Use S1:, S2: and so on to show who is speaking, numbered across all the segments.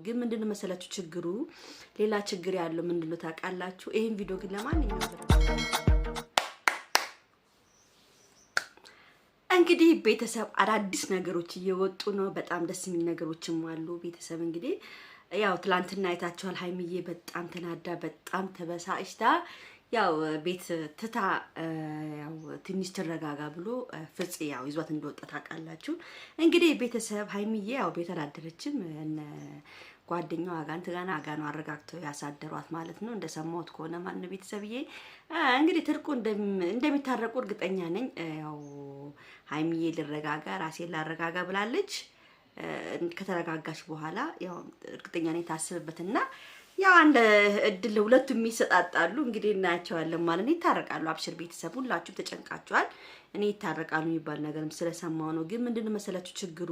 S1: ግን ምንድነው መሰላችሁ ችግሩ ሌላ ችግር ያለው ምንድነው ታውቃላችሁ? ይሄን ቪዲዮ ግን ለማንኛውም እንግዲህ ቤተሰብ አዳዲስ ነገሮች እየወጡ ነው። በጣም ደስ የሚል ነገሮችም አሉ። ቤተሰብ እንግዲህ ያው ትላንትና አይታችኋል። ሀይሚዬ በጣም ተናዳ በጣም ተበሳጭታ ያው ቤት ትታ ያው ትንሽ ተረጋጋ ብሎ ፍጽ ያው ይዟት እንደወጣ ታውቃላችሁ። እንግዲህ ቤተሰብ ሀይሚዬ ያው ቤት አላደረችም። እነ ጓደኛዋ አጋኑ አረጋግተው ያሳደሯት ማለት ነው። እንደሰማሁት ከሆነ ማን ቤተሰብዬ እንግዲህ ትርቁ እንደሚታረቁ እርግጠኛ ነኝ። ያው ሀይሚዬ ልረጋጋ ራሴን ላረጋጋ ብላለች። ከተረጋጋች በኋላ ያው እርግጠኛ ነኝ ታስብበትና ያው አንድ እድል ሁለቱም ይሰጣጣሉ። እንግዲህ እናያቸዋለን ማለት ነው። ይታረቃሉ። አብሽር ቤተሰብ ሁላችሁ ተጨንቃችኋል። እኔ ይታረቃሉ የሚባል ነገርም ስለሰማው ነው። ግን ምንድነው መሰላችሁ ችግሩ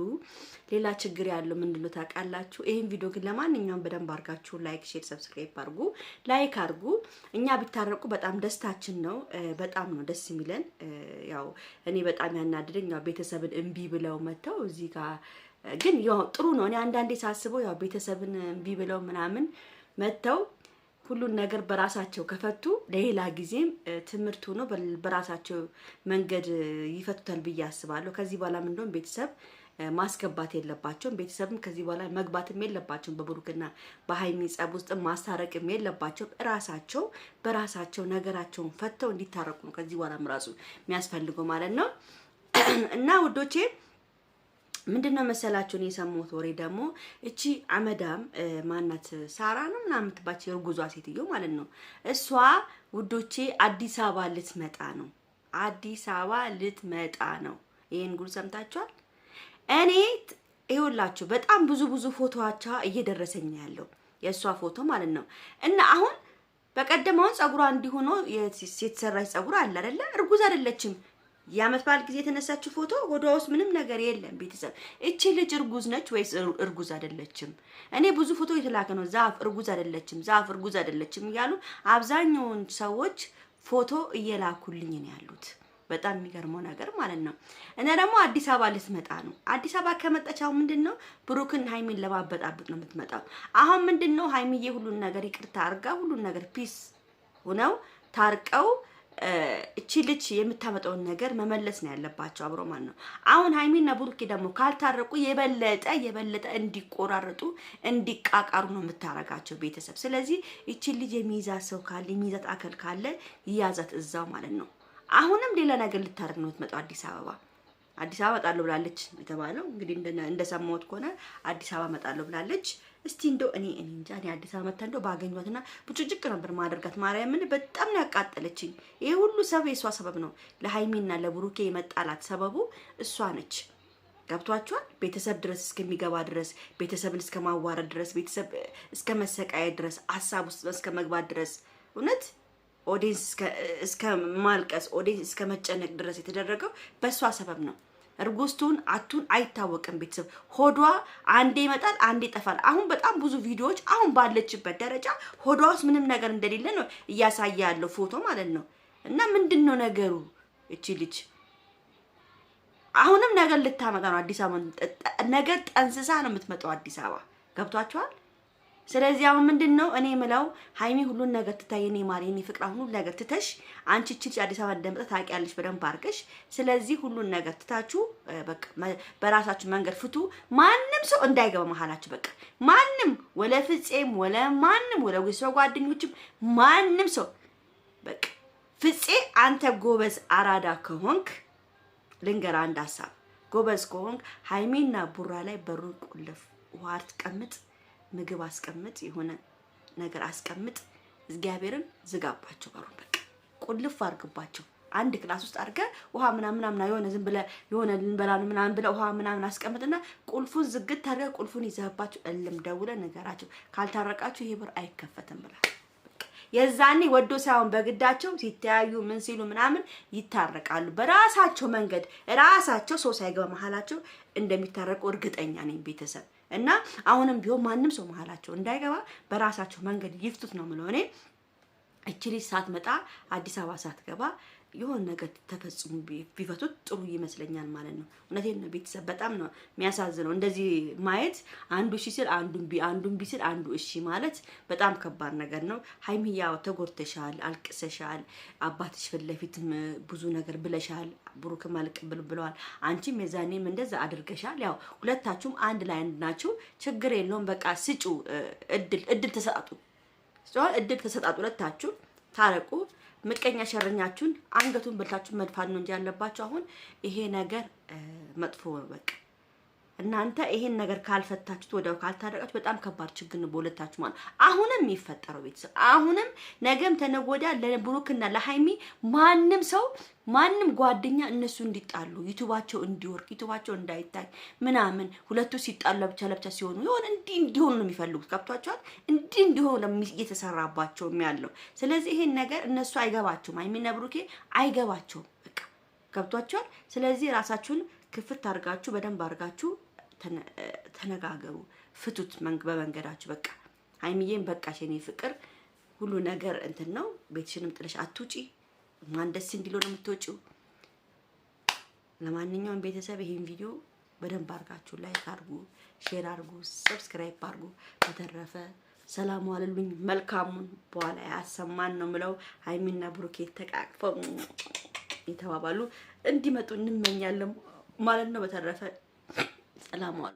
S1: ሌላ ችግር ያለው ምንድነው ታውቃላችሁ? ይሄን ቪዲዮ ግን ለማንኛውም በደንብ አድርጋችሁ ላይክ፣ ሼር፣ ሰብስክራይብ አድርጉ። ላይክ አድርጉ። እኛ ቢታረቁ በጣም ደስታችን ነው። በጣም ነው ደስ የሚለን። ያው እኔ በጣም ያናድደኝ ያው ቤተሰብን እምቢ ብለው መተው እዚህ ጋር ግን ያው ጥሩ ነው። እኔ አንዳንዴ ሳስበው ያው ቤተሰብን እምቢ ብለው ምናምን መተው ሁሉን ነገር በራሳቸው ከፈቱ ለሌላ ጊዜም ትምህርት ሆኖ በራሳቸው መንገድ ይፈቱታል ብዬ አስባለሁ። ከዚህ በኋላ እንደውም ቤተሰብ ማስገባት የለባቸውም። ቤተሰብም ከዚህ በኋላ መግባትም የለባቸውም። በብሩክና በሀይሚ ጸብ ውስጥ ማስታረቅም የለባቸውም። በራሳቸው ነገራቸውን ፈተው እንዲታረቁ ነው ከዚህ በኋላ ራሱ የሚያስፈልገው ማለት ነው። እና ውዶቼ ምንድነው መሰላችሁ እኔ የሰማሁት ወሬ ደግሞ እቺ አመዳም ማናት ሳራ ነው ምናምን ትባች የርጉዟ ሴትዮ ማለት ነው። እሷ ውዶቼ አዲስ አበባ ልትመጣ ነው። አዲስ አበባ ልትመጣ ነው። ይሄን ጉድ ሰምታችኋል? እኔ ይኸውላችሁ በጣም ብዙ ፎቶዋቻ እየደረሰኝ ያለው የእሷ ፎቶ ማለት ነው። እና አሁን በቀደማውን ጸጉሯ እንዲሆኖ የተሰራች ጸጉር አለ አይደለ? እርጉዝ አይደለችም። ያመት ባል ጊዜ የተነሳችው ፎቶ ሆዷ ውስጥ ምንም ነገር የለም። ቤተሰብ እቺ ልጅ እርጉዝ ነች ወይስ እርጉዝ አይደለችም? እኔ ብዙ ፎቶ የተላከ ነው ዛፍ እርጉዝ አይደለችም፣ ዛፍ እርጉዝ አይደለችም እያሉ አብዛኛውን ሰዎች ፎቶ እየላኩልኝ ነው ያሉት። በጣም የሚገርመው ነገር ማለት ነው። እና ደግሞ አዲስ አበባ ልትመጣ ነው። አዲስ አበባ ከመጣች አሁን ምንድነው ብሩክን ሀይሚን ለማበጣበጥ ነው የምትመጣው። አሁን ምንድነው ሀይሚዬ ሁሉን ነገር ይቅርታ አርጋ ሁሉን ነገር ፒስ ሆነው ታርቀው እቺ ልጅ የምታመጣውን ነገር መመለስ ነው ያለባቸው አብሮ ማለት ነው። አሁን ሀይሚና ብሩክ ደግሞ ካልታረቁ የበለጠ እንዲቆራረጡ እንዲቃቃሩ ነው የምታረጋቸው ቤተሰብ። ስለዚህ እቺ ልጅ የሚይዛት ሰው ካለ የሚይዛት አካል ካለ ይያዛት እዛው ማለት ነው። አሁንም ሌላ ነገር ልታረግ ነው የምትመጣው አዲስ አበባ መጣለሁ ብላለች የተባለው እንግዲህ እንደሰማሁት ከሆነ አዲስ አበባ መጣለሁ ብላለች። እስቲ እንደው እኔ እንጃ አዲስ አበባ መጣ እንደው ባገኘዋትና ብጭጭቅ ነበር ማደርጋት። ማርያምን በጣም ነው ያቃጠለችኝ። ይሄ ሁሉ የሷ ሰበብ ነው። ለሃይሚና ለብሩኬ የመጣላት ሰበቡ እሷ ነች። ገብቷችኋል? ቤተሰብ ድረስ እስከሚገባ ድረስ ቤተሰብን እስከማዋረድ ድረስ ቤተሰብ እስከ መሰቃየት ድረስ ሐሳብ ውስጥ እስከ መግባት ድረስ እውነት ኦዲየንስ እስከ ማልቀስ ኦዲየንስ እስከ መጨነቅ ድረስ የተደረገው በሷ ሰበብ ነው። እርጉዝቱን አቱን አይታወቅም። ቤተሰብ ሆዷ አንዴ ይመጣል አንዴ ይጠፋል። አሁን በጣም ብዙ ቪዲዮዎች አሁን ባለችበት ደረጃ ሆዷ ውስጥ ምንም ነገር እንደሌለ ነው እያሳየ ያለው ፎቶ ማለት ነው። እና ምንድነው ነገሩ? እቺ ልጅ አሁንም ነገር ልታመጣ ነው አዲስ አበባ። ነገር ጠንስሳ ነው የምትመጣው አዲስ አበባ። ገብቷችኋል? ስለዚህ አሁን ምንድነው እኔ የምለው ሀይሚ ሁሉን ነገር ትታየኔ ማሪኒ ፍቅራ ሁሉን ነገር ትተሽ አንቺ እቺ አዲስ አበባ እንደምጣ ታውቂያለሽ በደንብ አድርገሽ። ስለዚህ ሁሉን ነገር ትታችሁ በቃ በራሳችሁ መንገድ ፍቱ። ማንም ሰው እንዳይገባ መሀላችሁ። በቃ ማንም ወለ ፍጼም ወለ ማንም ወለ ወይስ ጓደኞችም ማንም ሰው በቃ ፍጼ አንተ ጎበዝ አራዳ ከሆንክ ልንገራ አንድ ሐሳብ ጎበዝ ከሆንክ ሀይሚና ቡራ ላይ በሩን ቁልፍ ውሃ አስቀምጥ፣ ምግብ አስቀምጥ፣ የሆነ ነገር አስቀምጥ። እግዚአብሔርን ዝጋባቸው በሩን በቃ ቁልፍ አርግባቸው። አንድ ክላስ ውስጥ አርገ ውሃ ምናምን የሆነ ዝም ብለ የሆነ ልንበላን ምናምን ብለ ውሃ ምናምን አስቀምጥና ቁልፉን ዝግት ታርገ ቁልፉን ይዘህባቸው እልም ደውለ ነገራቸው። ካልታረቃችሁ ይሄ በር አይከፈትም ብላ የዛኔ ወዶ ሳይሆን በግዳቸው ሲተያዩ ምን ሲሉ ምናምን ይታረቃሉ። በራሳቸው መንገድ ራሳቸው ሰው ሳይገባ መሐላቸው እንደሚታረቁ እርግጠኛ ነኝ ቤተሰብ። እና አሁንም ቢሆን ማንም ሰው መሐላቸው እንዳይገባ በራሳቸው መንገድ ይፍቱት ነው የምለው እኔ። እቺ ልጅ ሳትመጣ አዲስ አበባ ሳትገባ የሆነ ነገር ተፈጽሙ ቢፈቱት ጥሩ ይመስለኛል ማለት ነው። እውነቴን ነው ቤተሰብ በጣም ነው የሚያሳዝነው እንደዚህ ማየት። አንዱ እሺ ሲል አንዱን ቢ ሲል አንዱ እሺ ማለት በጣም ከባድ ነገር ነው። ሀይሚያው ተጎድተሻል፣ አልቅሰሻል፣ አባትሽ ፊት ለፊትም ብዙ ነገር ብለሻል፣ ብሩክም አልቀበል ብለዋል። አንቺም የዛኔም እንደዛ አድርገሻል። ያው ሁለታችሁም አንድ ላይ ናችሁ፣ ችግር የለውም። በቃ ስጩ፣ እድል ተሰጣጡ፣ እድል ተሰጣጡ፣ ሁለታችሁ ታረቁ። ምቀኛ ሸረኛችሁን አንገቱን በልታችሁ መድፋት ነው እንጂ ያለባችሁ። አሁን ይሄ ነገር መጥፎ ነው። በቃ እናንተ ይሄን ነገር ካልፈታችሁት ወዲያው ካልታረቃችሁ በጣም ከባድ ችግር ነው በሁለታችሁ ማለት። አሁንም የሚፈጠረው ቤተሰብ አሁንም ነገም ተነጎዳ ለብሩክና ለሃይሚ ማንም ሰው ማንም ጓደኛ እነሱ እንዲጣሉ ዩቲዩባቸው እንዲወርቅ ዩቲዩባቸው እንዳይታይ ምናምን ሁለቱ ሲጣሉ ለብቻ ሲሆኑ ይሆን እንዲሆኑ ነው የሚፈልጉት። ገብቷቸዋል። እንዲሆኑ እየተሰራባቸው ያለው። ስለዚህ ይሄን ነገር እነሱ አይገባቸውም። ሃይሚና ብሩኬ አይገባቸውም። በቃ ገብቷቸዋል። ስለዚህ ራሳችሁን ክፍት አድርጋችሁ በደንብ አድርጋችሁ ተነጋገሩ፣ ፍቱት በመንገዳችሁ። በቃ ሃይሚዬን በቃሽ የኔ ፍቅር ሁሉ ነገር እንትን ነው። ቤትሽንም ጥለሽ አትውጪ። ማን ደስ እንዲለው ነው የምትወጪው። ለማንኛውም ቤተሰብ ይሄን ቪዲዮ በደንብ አድርጋችሁ ላይክ አድርጉ፣ ሼር አድርጉ፣ ሰብስክራይብ አድርጉ። በተረፈ ሰላም ዋሉልኝ። መልካሙን በኋላ ያሰማን ነው ምለው። ሃይሚና ብሩኬ ተቃቅፈው የተባባሉ እንዲመጡ እንመኛለን ማለት ነው። በተረፈ ሰላም ዋሉ።